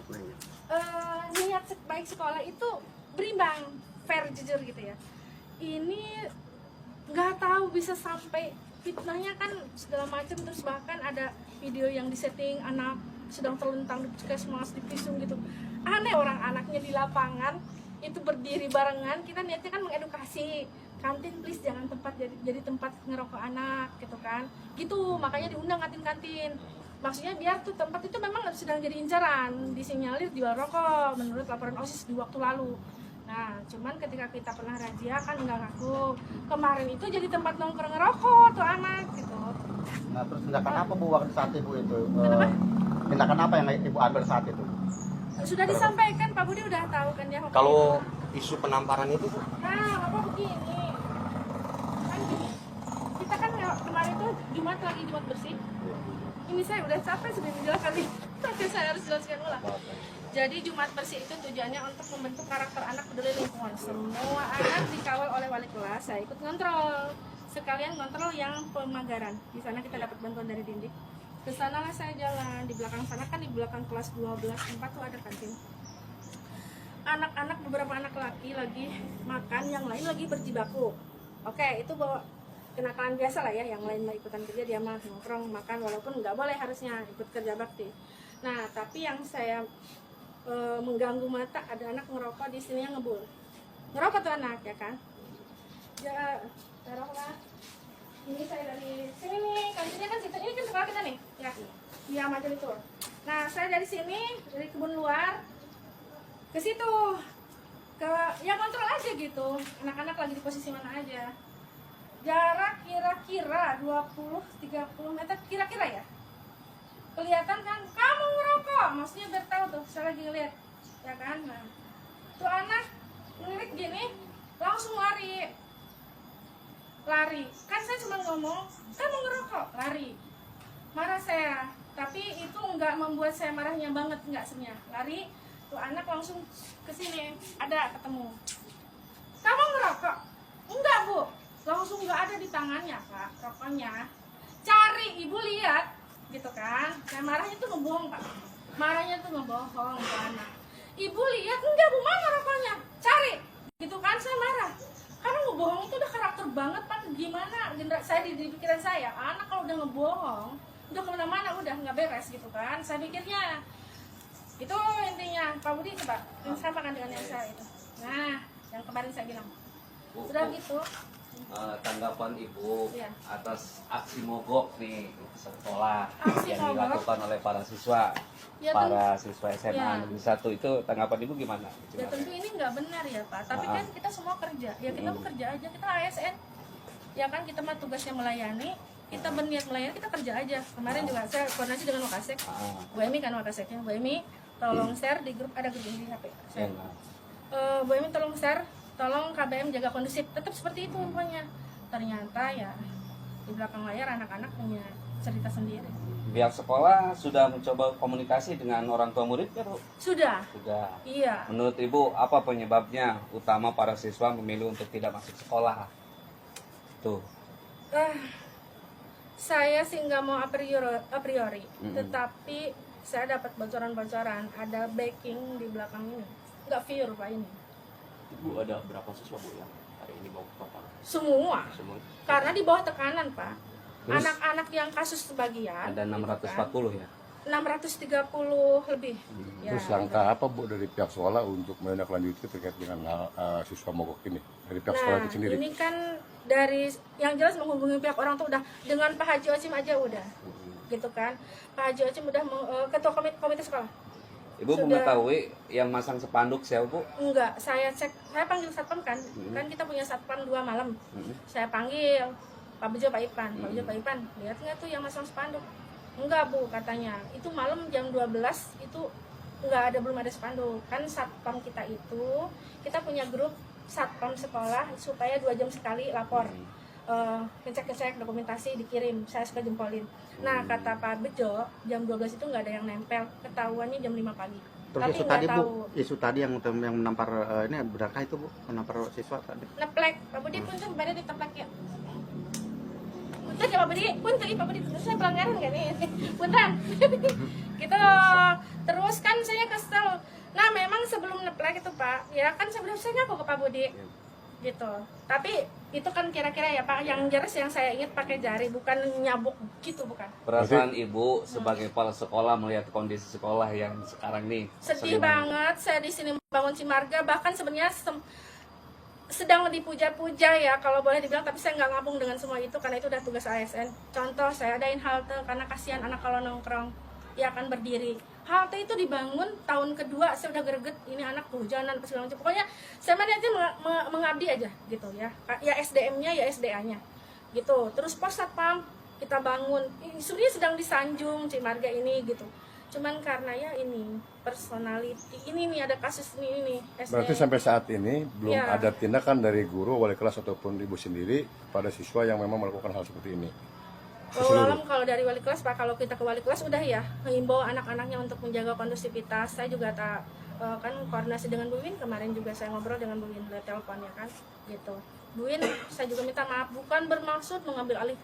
sebenarnya? Niat baik sekolah itu berimbang, fair, jujur gitu ya. Ini nggak tahu bisa sampai fitnahnya kan segala macam, terus bahkan ada video yang disetting anak sedang terlentang di puskesmas, di visum gitu. Aneh, orang anaknya di lapangan itu berdiri barengan. Kita niatnya kan mengedukasi, kantin please jangan tempat jadi tempat ngerokok anak gitu kan, gitu. Makanya diundang kantin-kantin, maksudnya biar tuh tempat itu memang sedang jadi incaran, disinyalir jual rokok menurut laporan OSIS di waktu lalu. Nah, cuman ketika kita pernah razia kan nggak ngaku. Kemarin itu jadi tempat nongkrong ngerokok tuh anak gitu. Nah, terus tindakan apa Bu waktu saat Ibu itu? Kenapa? Tindakan apa yang Ibu ambil saat itu? Sudah disampaikan, Pak Budi udah tahu kan ya. Kalau isu penamparan itu, Nah, apa begini? Kan gini, kita kan kemarin tuh Jumat bersih. Ini saya udah capek sudah menjelaskan nih, tapi saya harus jelaskan ulang. Jadi Jumat bersih itu tujuannya untuk membentuk karakter anak peduli lingkungan. Semua anak dikawal oleh wali kelas, saya ikut ngontrol. Sekalian ngontrol yang pemagaran. Di sana kita dapat bantuan dari Dindik. Ke sana lah saya jalan, di belakang sana kan di belakang kelas 12 4 tuh ada kantin. Anak-anak, beberapa anak laki lagi makan, yang lain lagi berjibaku. Oke, itu bawa kenakalan biasa lah ya, yang lain mau ikutan kerja, dia mah nongkrong makan, walaupun nggak boleh harusnya ikut kerja bakti. Nah, tapi yang saya mengganggu mata, ada anak ngerokok di sini yang ngebul. Ngerokok tuh anak ya kan? Ya, taruhlah. Ini saya dari sini nih, kantinnya kan situ, ini kan sekolah kita nih, ya, dia maju itu. Nah, saya dari sini, dari kebun luar ke situ, ke ya kontrol aja gitu, anak-anak lagi di posisi mana aja. Jarak kira-kira 20-30 meter kira-kira ya. Kelihatan kan, kamu ngerokok, maksudnya biar tahu tuh, saya lagi ngeliat, ya kan. Nah, tuh anak ngelirik gini, langsung lari, kan saya cuma ngomong, kamu ngerokok, lari. Marah saya, tapi itu nggak membuat saya marahnya banget, nggak sebenarnya. Lari, tuh anak langsung ke sini, ada ketemu. Kamu ngerokok? Enggak Bu, langsung nggak ada di tangannya Pak, rokoknya. Cari, Ibu lihat, gitu kan. Saya marahnya tuh ngebohong Pak, marahnya tuh ngebohong ke anak. Ibu lihat, enggak Bu, mana rokoknya? Cari, gitu kan. Saya marah, karena ngebohong itu udah karakter banget Pak. Gimana saya di pikiran saya, anak kalau udah ngebohong udah kemana-mana, udah nggak beres gitu kan. Saya pikirnya itu intinya. Pak Budi coba sama kan dengan yang saya itu. Nah, yang kemarin saya bilang sudah gitu. tanggapan Ibu Iya. atas aksi mogok nih sekolah Aksi yang mogok dilakukan oleh para siswa, Ya, para siswa SMA Ya. Negeri 1 itu, tanggapan Ibu gimana? Ya tentu ini nggak benar ya Pak, tapi kan kita semua kerja, ya kita bekerja aja, kita ASN, ya kan, kita mah tugasnya melayani, kita berniat melayani, kita kerja aja. Kemarin juga saya koordinasi dengan Wakasek, Bu Emi kan Wakaseknya, Bu Emi tolong share di grup, ada grup di HP saya. Bu Emi tolong share, tolong KBM jaga kondusif, tetap seperti itu pokoknya. Ternyata ya di belakang layar anak-anak punya cerita sendiri. Pihak sekolah sudah mencoba komunikasi dengan orang tua murid ya Bu? Sudah. Sudah. Iya. Menurut Ibu apa penyebabnya utama para siswa memilih untuk tidak masuk sekolah? Tuh. Saya sih nggak mau a priori, tetapi saya dapat bocoran-bocoran, ada backing di belakang ini, nggak pure Pak ini. Bu, ada berapa siswa Bu yang hari ini mau total? Semua, Semua. karena di bawah tekanan Pak. Terus? Anak-anak yang kasus sebagian Ada 640 ya? 630 lebih. Ya, Terus langkah apa Bu dari pihak sekolah untuk menindaklanjuti terkait dengan siswa mogok ini dari pihak sekolah Nah, itu sendiri? ini kan dari yang jelas menghubungi pihak orang tuh udah, dengan Pak Haji Ocim aja udah, gitu kan. Pak Haji Ocim udah ketua komite sekolah. Ibu Sudah. mengetahui yang masang spanduk siapa Bu? Enggak, saya cek, saya panggil satpam kan, kan kita punya satpam 2 malam. Saya panggil Pak Bejo, Pak Ipan, Pak Bejo, Pak Ipan, lihat nggak tuh yang masang spanduk? Enggak Bu, katanya, itu malam jam 12 itu enggak ada, belum ada spanduk. Kan satpam kita itu, kita punya grup satpam sekolah supaya 2 jam sekali lapor, ngecek-ngecek dokumentasi dikirim, saya suka jempolin. Nah kata Pak Bejo, jam 12 itu nggak ada yang nempel, ketahuannya jam 5 pagi. Terus Tapi isu nggak tadi tahu. Bu, isu tadi yang menampar ini benarkah itu Bu, menampar siswa tadi? Neplek, Pak Budi pun tuh pada diteplek ya. Punten ya Pak Budi, punten Pak Budi, terus saya pelanggaran gak nih? Punten. Gitu, Terus kan saya kesel. Nah memang sebelum ngeplek itu Pak, ya kan sebelum saya ngaku ke Pak Budi gitu. Tapi itu kan kira-kira ya Pak, yang jelas yang saya ingat pakai jari, bukan nyabuk gitu, bukan. Perasaan ibu sebagai kepala sekolah melihat kondisi sekolah yang sekarang nih. Sedih banget saya di sini bangun Cimarga, bahkan sebenarnya sedang dipuja-puja ya kalau boleh dibilang, tapi saya nggak ngabung dengan semua itu karena itu udah tugas ASN. Contoh saya adain halte karena kasihan anak kalau nongkrong ya akan berdiri. Halte itu dibangun tahun kedua, saya udah greget ini anak kehujanan apa segala macam. Pokoknya saya aja mengabdi aja gitu ya. Ya SDM-nya ya SDA-nya gitu. Terus pos satpam kita bangun. Sebenarnya sedang disanjung Cimarga ini gitu. Cuman karena ya ini personality ini nih ada kasus ini nih SDM. Berarti sampai saat ini belum Ya. ada tindakan dari guru, wali kelas ataupun ibu sendiri pada siswa yang memang melakukan hal seperti ini. Walau kalau dari wali kelas Pak, kalau kita ke wali kelas udah ya mengimbau anak-anaknya untuk menjaga kondusivitas. Saya juga kan koordinasi dengan Bu Win, kemarin juga saya ngobrol dengan Bu Win lewat telepon ya kan gitu. Bu Win, saya juga minta maaf, bukan bermaksud mengambil alih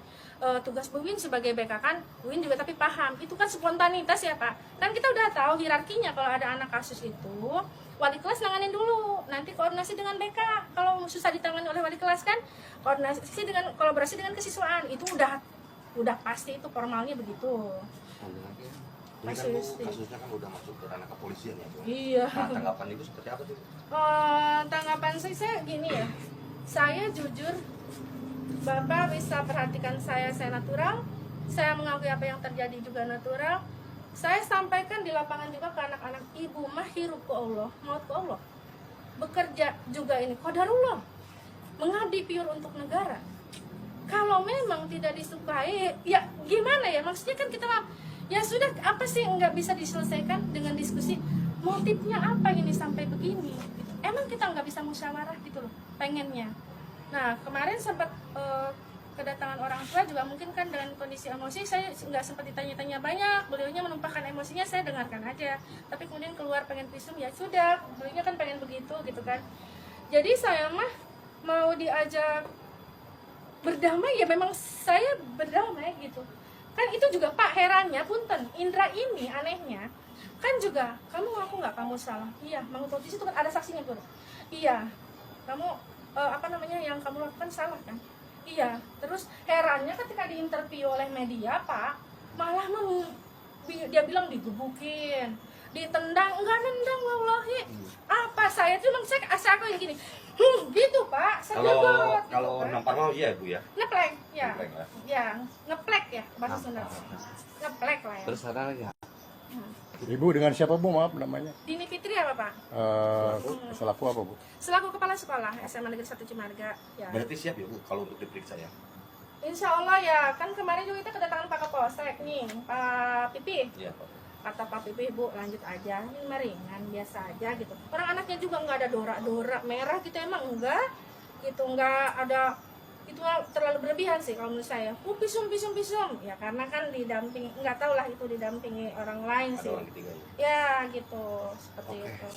tugas Bu Win sebagai BK kan. Bu Win juga tapi paham itu kan spontanitas ya Pak, kan kita udah tahu hierarkinya. Kalau ada anak kasus itu wali kelas nanganin dulu, nanti koordinasi dengan BK. Kalau susah ditangani oleh wali kelas kan koordinasi dengan kolaborasi dengan kesiswaan, itu udah pasti itu formalnya begitu. Ini kan Bu, kasusnya kan udah masuk ke ranah kepolisian ya Bu. Iya. Nah, tanggapan Ibu seperti apa sih? Tanggapan saya gini ya, saya jujur, Bapak bisa perhatikan saya natural, saya mengakui apa yang terjadi juga natural. Saya sampaikan di lapangan juga ke anak-anak, ibu mah hirup ku Allah, maut ku Allah. Bekerja juga ini qadarullah, mengabdi pure untuk negara. Kalau memang tidak disukai, ya gimana ya, maksudnya kan kita ya sudah, apa sih nggak bisa diselesaikan dengan diskusi motifnya apa ini sampai begini gitu. Emang kita nggak bisa musyawarah gitu loh pengennya. Nah kemarin sempat kedatangan orang tua juga, mungkin kan dengan kondisi emosi saya nggak sempat ditanya-tanya banyak, beliaunya menumpahkan emosinya, saya dengarkan aja. Tapi kemudian keluar pengen visum, ya sudah, beliaunya kan pengen begitu gitu kan. Jadi saya mah mau diajak berdamai ya memang saya berdamai gitu kan. Itu juga Pak herannya punten Indra ini anehnya kan juga, kamu ngaku nggak kamu salah? Iya, mengutuk di situ kan ada saksinya Bro. Iya, kamu yang kamu lakukan salah kan? Iya. Terus herannya ketika diinterview oleh media Pak, malah dia bilang digebukin, ditendang. Enggak nendang wallahi. Apa saya cuma saya aku yang gini gitu Pak, saya jagot, Kalau gitu, nampar mau iya Bu ya. ngeplek ya, Ngeplek, ya. ya ngeplek ya bahasa Sunda, ngeplek lah ya. Terus ada lagi. Ibu dengan siapa Bu, maaf namanya? Dini Fitri apa Pak? Selaku apa Bu? Selaku kepala sekolah SMA Negeri 1 Cimarga ya. Berarti siap ya Bu kalau untuk diperiksa ya. Insya Allah ya, kan kemarin juga kita kedatangan Pak Kapolsek nih, Pak Pipi. Iya Pak. Kata Pak Pipi, Bu lanjut aja, ini mah ringan biasa aja gitu. Orang anaknya juga nggak ada dorak merah gitu, emang enggak gitu, nggak ada, itu terlalu berlebihan sih kalau menurut saya. Pisum ya karena kan didamping, nggak tahu lah itu didampingi orang lain Ada sih orang ketiga ya. ya gitu, seperti itu.